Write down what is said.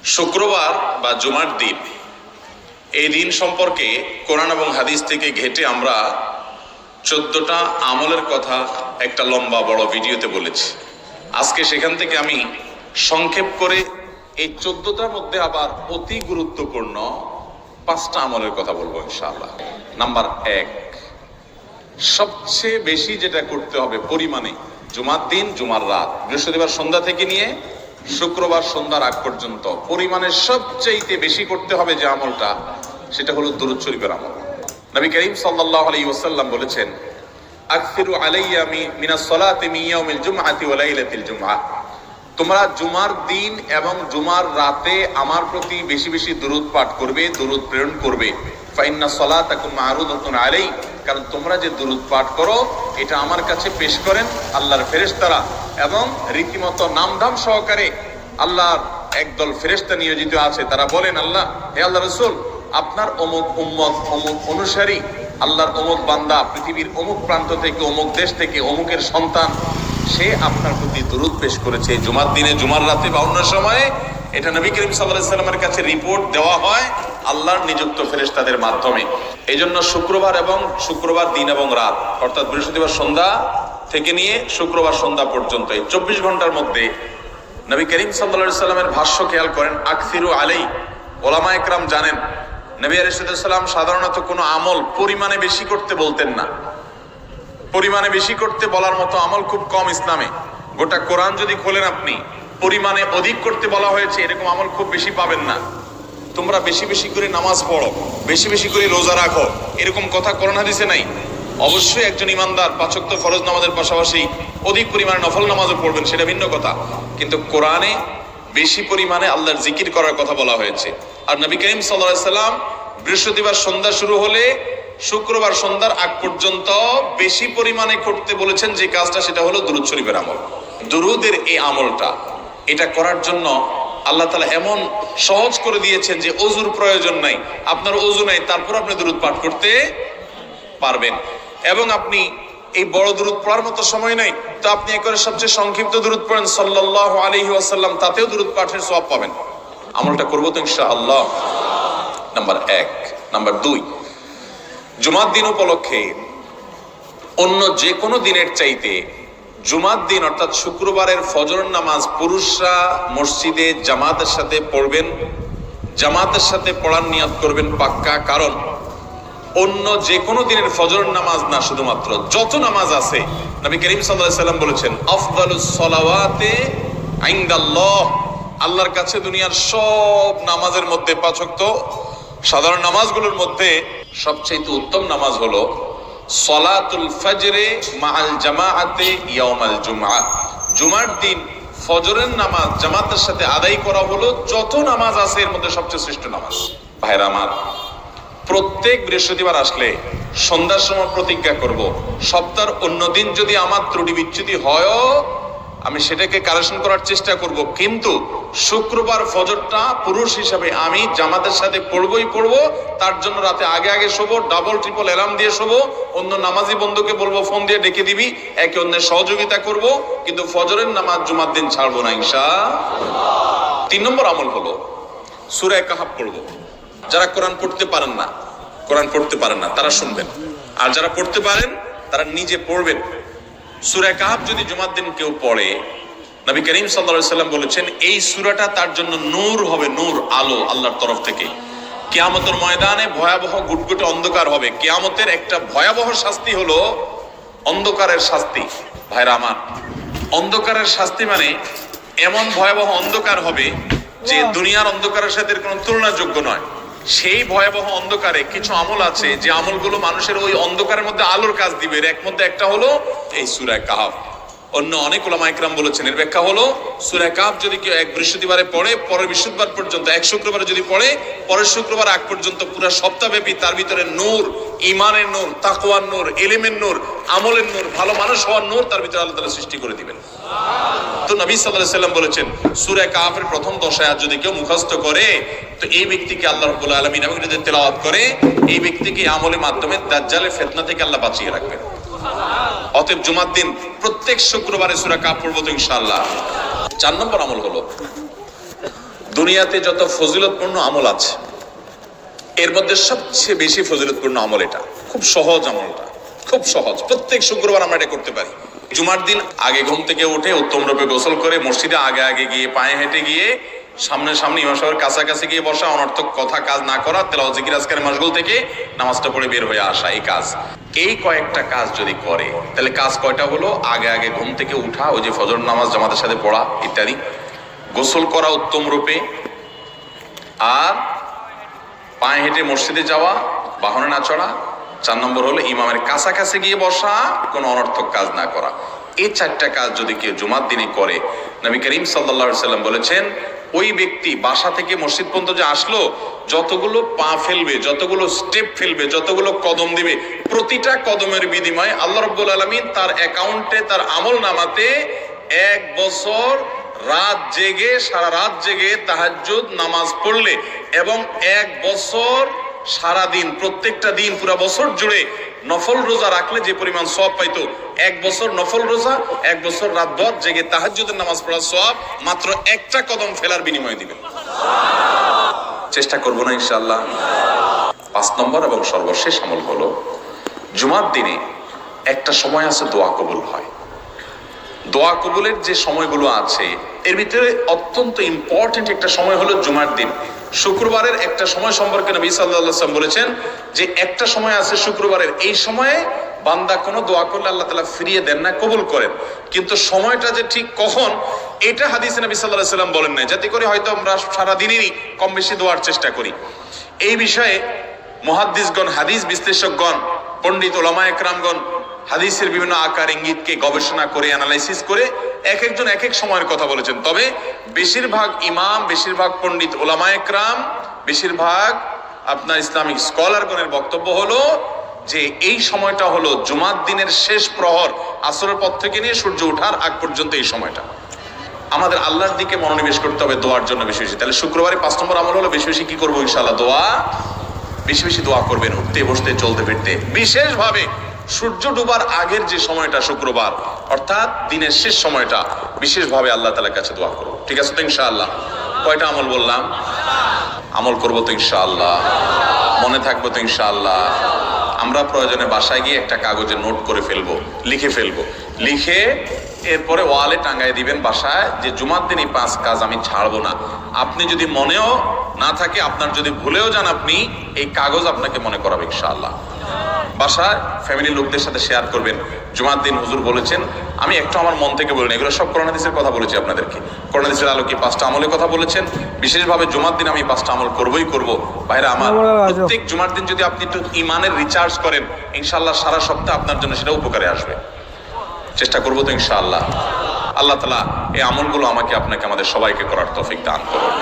শুক্রবার বা জুমার দিন, এই দিন সম্পর্কে কোরআন এবং হাদিস থেকে ঘেটে আমরা 14টা আমলের কথা একটা লম্বা বড় ভিডিওতে বলেছি। আজকে সেখান থেকে আমি সংক্ষেপ করে এই 14টার মধ্যে আবার অতি গুরুত্বপূর্ণ 5টা আমলের কথা বলবো ইনশাআল্লাহ। নাম্বার 1, সবচেয়ে বেশি যেটা করতে হবে পরিমাণে, জুমার দিন, জুমার রাত, বৃহস্পতিবার সন্ধ্যা থেকে নিয়ে শুক্রবার সন্ধ্যার আগ পর্যন্ত পরিমাণে সবচেয়ে বেশি করতে হবে যে আমলটা, সেটা হলো দুরূদ শরীফের আমল। নবী করিম সাল্লাল্লাহু আলাইহি ওয়াসাল্লাম বলেছেন, আকসিরু আলাইয়া মিনাস সালাতি মিন ইয়াউমিল জুমআতি ওয়া লাইলাতিল জুমআহ, তোমরা জুমার দিন এবং জুমার রাতে আমার প্রতি বেশি বেশি দুরূদ পাঠ করবে, দুরূদ প্রেরণ করবে। ফাইন্না সালাতাকুম মা'রুদাতুন আলাই, কারণ তোমরা যে দুরূদ পাঠ করো এটা আমার কাছে পেশ করেন আল্লাহর ফেরেশতারা, এবং রীতিমতো নামধাম সহকারে আল্লাহর একদল ফেরেশতা নিয়োজিত আছে। তারা বলেন, আল্লাহ, হে আল্লাহ রাসূল, আপনার অমুক উম্মত, অমুক অনুসারী, আল্লাহর অমুক বান্দা পৃথিবীর অমুক প্রান্ত থেকে, অমুক দেশ থেকে, অমুকের সন্তান, সে আপনার প্রতি দুরূদ পেশ করেছে জুমার দিনে, জুমার রাতে বা অন্য সময়ে। এটা নবী করিম সাল্লাল্লাহু আলাইহি ওয়াসাল্লামের কাছে রিপোর্ট দেওয়া হয় আল্লাহর নিযুক্ত ফেরেশতাদের মাধ্যমে। এই জন্য শুক্রবার এবং শুক্রবার দিন এবং রাত, অর্থাৎ বৃহস্পতিবার সন্ধ্যা থেকে নিয়ে শুক্রবার সন্ধ্যা পর্যন্ত এই 24 ঘন্টার মধ্যে নবী করিম সাল্লাল্লাহু আলাইহি ওয়াসাল্লামের ভাষ্য খেয়াল করেন, আকসিরু আলাই। ওলামা একরাম জানেন নবী আলাইহিস সালাম সাধারণত কোনো আমল পরিমাণে বেশি করতে বলতেন না। পরিমাণে বেশি করতে বলার মতো আমল খুব কম ইসলামে। গোটা কোরআন যদি খোলেন আপনি, পরিমাণে অধিক করতে বলা হয়েছে এরকম আমল খুব বেশি পাবেন না। তোমরা বেশি বেশি করে নামাজ পড়ো, বেশি বেশি করে রোজা রাখো, এরকম কথা কোরআন হাদিসে নাই। অবশ্যই একজন ইমানদার 5 ওয়াক্ত ফরজ নামাজের পাশাপাশি অধিক পরিমাণে নফল নামাজও পড়বেন, সেটা ভিন্ন কথা। কিন্তু কোরআনে বেশি পরিমাণে আল্লাহর জিকির করার কথা বলা হয়েছে। আর নবী করিম সাল্লাল্লাহু আলাইহি ওয়াসাল্লাম বৃহস্পতিবার সন্ধ্যা শুরু হলে শুক্রবার সন্ধ্যার আগ পর্যন্ত বেশি পরিমাণে করতে বলেছেন যে কাজটা, সেটা হলো দুরূদ শরীফের আমল। দুরূদের এই আমলটা, এটা করার জন্য আল্লাহ তাআলা এমন সহজ করে দিয়েছেন যে ওযুর প্রয়োজন নাই। আপনার ওযু নাই, তারপর আপনি দুরূদ পাঠ করতে পারবেন। এবং আপনি এই বড় দুরূদ পড়ার মতো সময় নাই, তো আপনি একবারে সবচেয়ে সংক্ষিপ্ত দুরূদ পড়েন সাল্লাল্লাহু আলাইহি ওয়াসাল্লাম, তাতেও দুরূদ পাঠের সওয়াব পাবেন। আমলটা করব তো ইনশাআল্লাহ। নাম্বার 1। নাম্বার 2, জুমার দিন উপলক্ষে অন্য যে কোনো দিনের চাইতে জুমার দিন অর্থাৎ শুক্রবারের ফজর নামাজ পুরুষরা মসজিদে জামাতের সাথে পড়বেন। জামাতের সাথে পড়ার নিয়ত করবেন পাক্কা, কারণ অন্য যে কোনো দিনের ফজর নামাজ না, শুধুমাত্র যত নামাজ আছে, নবী করিম সাল্লাল্লাহু আলাইহি ওয়াসাল্লাম বলেছেন, আফদালুস সালাওয়াতে ইনদাল্লাহ, আল্লাহর কাছে দুনিয়ার সব নামাজের মধ্যে 5 ওয়াক্ত সাধারণ নামাজগুলোর মধ্যে সবচেয়ে উত্তম নামাজ হলো সলাতুল ফজরে মাআল জামাআতে ইয়াউমাল জুমআহ, জুমার দিন ফজরের নামাজ জামাতের সাথে আদায় করা হলো যত নামাজ আছে এর মধ্যে সবচেয়ে শ্রেষ্ঠ নামাজ। ভাইরা আমার, প্রত্যেক বৃহস্পতিবার আসলে সন্ধ্যার সময় প্রতিজ্ঞা করব, সপ্তাহের অন্য দিন যদি আমার ত্রুটি বিচ্যুতি হয় আমি সেটাকে কারেকশন করার চেষ্টা করব, কিন্তু শুক্রবার ফজরটা পুরুষ হিসাবে আমি জামাতের সাথে পড়বই পড়বো। তার জন্য রাতে আগে আগে শোবো, ডাবল ট্রিপল অ্যালার্ম দিয়ে শোবো, অন্য নামাজি বন্ধুকে বলবো ফোন দিয়ে ডেকে দিবি, একে অন্যের সহযোগিতা করব, কিন্তু ফজরের নামাজ জুমার দিন ছাড়বো না ইনশাআল্লাহ। 3 নম্বর আমল হলো সূরা কাহাফ পড়বো। যারা কোরআন পড়তে পারেন না তারা শুনবেন, আর যারা পড়তে পারেন তারা নিজে পড়বেন। সূরা কাহাফ যদি জুমার দিন কেউ পড়ে, নবী করিম সাল্লাল্লাহু আলাইহি ওয়াসাল্লাম বলেছেন এই সূরাটা তার জন্য নূর হবে, নূর, আলো আল্লাহর তরফ থেকে। কিয়ামতের ময়দানে ভয়াবহ গুটগুটে অন্ধকার হবে। কিয়ামতের একটা ভয়াবহ শাস্তি হলো অন্ধকারের শাস্তি। ভাইরা আমার, অন্ধকারের শাস্তি মানে এমন ভয়াবহ অন্ধকার হবে যে দুনিয়ার অন্ধকারের সাথে কোনো তুলনাযোগ্য নয়। সেই ভয়াবহ অন্ধকারে কিছু আমল আছে যে আমলগুলো মানুষের ওই অন্ধকারের মধ্যে আলোর কাজ দিবে। এর মধ্যে একটা হলো এই সূরা কাহাফ। অন্য অনেক উলামা ইকরাম বলেছেন এর ব্যাখ্যা হলো সূরা কাহাফ যদি কেউ এক বৃহস্পতিবারে পড়ে, পরের বৃহস্পতিবার পর্যন্ত, এক শুক্রবারে যদি পড়ে, পরের শুক্রবার আগ পর্যন্ত পুরো সপ্তাহব্যাপী তার ভিতরে নূর, ঈমানের নূর, তাকওয়ার নূর, ইলমের নূর, আমলের নূর, ভালো মানুষ হওয়ার নূর তার ভিতরে আল্লাহ তাআলা সৃষ্টি করে দিবেন। তো নবী সাল্লাল্লাহু আলাইহি ওয়াসাল্লাম বলেছেন সূরা কাহাফের প্রথম 10 আয়াত যদি কেউ মুখস্থ করে, তো এই ব্যক্তিকে আল্লাহ রাব্বুল আলামিন এবং যদি তেলাওয়াত করে, এই ব্যক্তিকে আমলের মাধ্যমে দাজ্জালের ফিতনা থেকে আল্লাহ বাঁচিয়ে রাখবেন। অতএব জুমার দিন প্রত্যেক শুক্রবারে সূরা কাহাফ পড়ব তো ইনশাআল্লাহ। 4 নম্বর আমল হলো দুনিয়াতে যত ফজিলতপূর্ণ আমল আছে এর মধ্যে সবচেয়ে বেশি ফজিলতপূর্ণ আমল এটা। খুব সহজ আমলটা, খুব সহজ। প্রত্যেক শুক্রবার আমরা এটা করতে পারি। জুমার দিন আগে ঘুম থেকে উঠে উত্তম রূপে গোসল করে মসজিদে আগে আগে গিয়ে পায়ে হেঁটে গিয়ে সামনে ইমাম সাহেবের কাছাকাছি গিয়ে বসা, অনর্থক কথা কাজ না করা, তেলাওয়াত জিকির আজকারের মাশগুল থেকে নামাজটা পড়ে বের হয়ে আসা, এই কাজ। এই কয়েকটা কাজ যদি করে তাহলে কাজ কয়টা হলো? আগে আগে ঘুম থেকে উঠা, ওই যে ফজর নামাজ জামাতের সাথে পড়া ইত্যাদি, গোসল করা উত্তম রূপে, আর পায়ে হেঁটে মসজিদে যাওয়া, বাহনে না চড়া। 4 নম্বর হলো ইমামের কাছাকাছি গিয়ে বসা, কোনো অনর্থক কাজ না করা। এই 4টা কাজ যদি কেউ জুমার দিনে করে, নবী করিম সাল্লাল্লাহু আলাইহি সাল্লাম বলেছেন ওই ব্যক্তি বাসা থেকে মসজিদ পর্যন্ত যে আসলো, যতগুলো পা ফেলবে, যতগুলো স্টেপ ফেলবে, যতগুলো কদম দিবে, প্রতিটা কদমের বিনিময়ে আল্লাহ রাব্বুল আলামিন তার অ্যাকাউন্টে, তার আমল নামাতে 1 বছর রাত জেগে, সারা রাত জেগে তাহাজ্জুদ নামাজ পড়লে এবং 1 বছর সারা দিন, প্রত্যেকটা দিন পুরা বছর জুড়ে নফল রোজা রাখলে যে পরিমাণ সওয়াব পাইতো, 1 বছর নফল রোজা, 1 বছর রাত ভর জেগে তাহাজ্জুদের নামাজ পড়ার সওয়াব মাত্র একটা কদম ফেলার বিনিময়ে দিবেন। চেষ্টা করব না ইনশাআল্লাহ। 5 নম্বর এবং সর্বশেষ আমল হলো জুমার দিনে একটা সময় আছে দোয়া কবুল হয়। দোয়া কবুলের যে সময়গুলো আছে এর ভিতরে অত্যন্ত ইম্পর্টেন্ট একটা সময় হলো জুমার দিন। শুক্রবারের একটা সময় সম্পর্কে নবী সাল্লাল্লাহু আলাইহি ওয়াসাল্লাম বলেছেন যে একটা সময় আছে শুক্রবারের, এই সময়ে বান্দা কোনো দোয়া করলে আল্লাহ তাআলা ফিরিয়ে দেন না, কবুল করেন। কিন্তু সময়টা যে ঠিক কখন, এটা হাদিসে নবী সাল্লাল্লাহু আলাইহি ওয়াসাল্লাম বলেন নাই, যাতে করে হয়তো আমরা সারা দিনেরই কম বেশি দোয়ার চেষ্টা করি। এই বিষয়ে মুহাদ্দিসগণ, হাদিস বিশ্লেষকগণ, পণ্ডিত ওলামায়ে কেরামগণ হাদিসের বিভিন্ন আকার ইঙ্গিতকে গবেষণা করে, অ্যানালাইসিস করে এক একজন এক এক সময়ের কথা বলেছেন। তবে বেশিরভাগ ইমাম, বেশিরভাগ পণ্ডিত ওলামায়ে কেরাম, বেশিরভাগ আপনার ইসলামিক স্কলারগণের বক্তব্য হলো যে এই সময়টা হলো জুমার দিনের শেষ প্রহর, আসরের পর থেকে নিয়ে সূর্য ওঠার আগ পর্যন্ত। এই সময়টা আমাদের আল্লাহর দিকে মনোনিবেশ করতে হবে দোয়ার জন্য বেশি বেশি। তাহলে শুক্রবারে 5 নম্বর আমল হলো বেশি বেশি কি করবো? ইনশাআল্লাহ দোয়া, বেশি বেশি দোয়া করবেন, উঠতে বসতে চলতে ফিরতে। বিশেষভাবে সূর্য ডুবার আগের যে সময়টা শুক্রবার, অর্থাৎ দিনের শেষ সময়টা, বিশেষভাবে আল্লাহ তাআলার কাছে দোয়া করব। ঠিক আছে তো ইনশাআল্লাহ? কয়টা আমল বললাম? আমল করবো তো ইনশাআল্লাহ? মনে থাকবো তো ইনশাআল্লাহ? আমরা প্রয়োজনে বাসায় গিয়ে একটা কাগজে নোট করে ফেলবো, লিখে ফেলবো, লিখে এরপরে ওয়ালে টাঙ্গায় দিবেন বাসায় যে জুমার দিন এই 5 কাজ আমি ছাড়বো না। আপনি যদি মনেও না থাকে, আপনার যদি ভুলেও যান, আপনি এই কাগজ আপনাকে মনে করাবে ইনশাআল্লাহ। বাসায় ফ্যামিলির লোকদের সাথে শেয়ার করবেন। জুমার দিন হুজুর বলেছেন, আমি একটু আমার মন থেকে বলিনি, এগুলো সব কোরআন হাদিসের কথা বলেছি আপনাদেরকে। কোরআন হাদিসের আলোকে 5টা আমলের কথা বলেছেন। বিশেষভাবে জুমার দিন আমি 5টা আমল করবই করব। ভাইরা আমার, প্রত্যেক জুমার দিন যদি আপনি একটু ইমানের রিচার্জ করেন, ইনশাআল্লাহ সারা সপ্তাহ আপনার জন্য সেটা উপকারে আসবে। চেষ্টা করবো তো ইনশাআল্লাহ? আল্লাহ তাআলা এই আমলগুলো আমাকে, আপনাকে, আমাদের সবাইকে করার তৌফিক দান করুন।